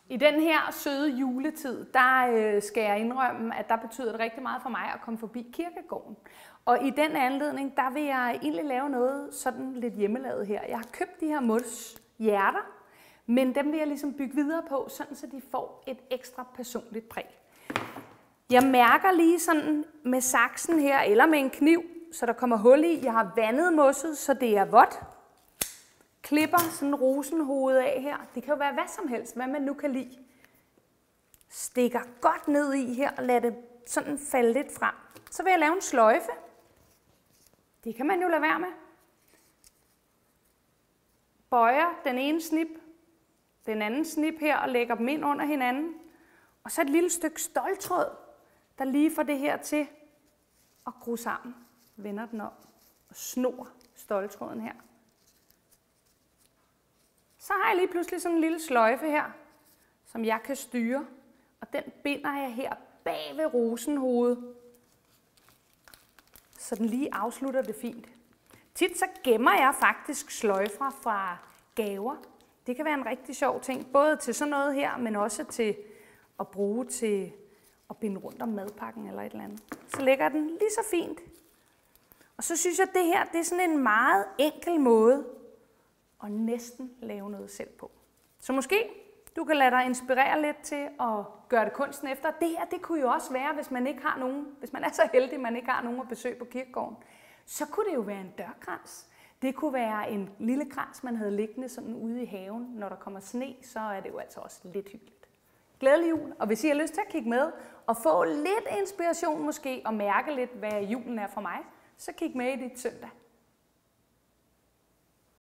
I den her søde juletid, der skal jeg indrømme, at der betyder det rigtig meget for mig at komme forbi kirkegården. Og i den anledning, der vil jeg egentlig lave noget sådan lidt hjemmelavet her. Jeg har købt de her mos-hjerter, men dem vil jeg ligesom bygge videre på, sådan så de får et ekstra personligt præg. Jeg mærker lige sådan med saksen her, eller med en kniv, så der kommer hul i. Jeg har vandet mosset, så det er vådt. Klipper sådan rosenhoved af her. Det kan jo være hvad som helst, hvad man nu kan lide. Stikker godt ned i her og lader det sådan falde lidt frem. Så vil jeg lave en sløjfe. Det kan man jo lade være med. Bøjer den ene snip, den anden snip her og lægger dem ind under hinanden. Og så et lille stykke ståltråd, der lige får det her til at gro sammen. Vender den om og snor ståltråden her. Så har jeg lige pludselig sådan en lille sløjfe her, som jeg kan styre. Og den binder jeg her bag ved rosenhovedet, så den lige afslutter det fint. Tit så gemmer jeg faktisk sløjfer fra gaver. Det kan være en rigtig sjov ting, både til sådan noget her, men også til at bruge til at binde rundt om madpakken eller et eller andet. Så lægger den lige så fint. Og så synes jeg, at det her det er sådan en meget enkel måde at næsten lave noget selv på. Så måske du kan lade dig inspirere lidt til at gøre det kunsten efter. Det her, det kunne jo også være, hvis man ikke har nogen, hvis man er så heldig, at man ikke har nogen at besøge på kirkegården. Så kunne det jo være en dørkrans. Det kunne være en lille krans, man havde liggende sådan ude i haven. Når der kommer sne, så er det jo altså også lidt hyggeligt. Glædelig jul, og hvis I har lyst til at kigge med og få lidt inspiration måske, og mærke lidt, hvad julen er for mig, så kig med i dit søndag.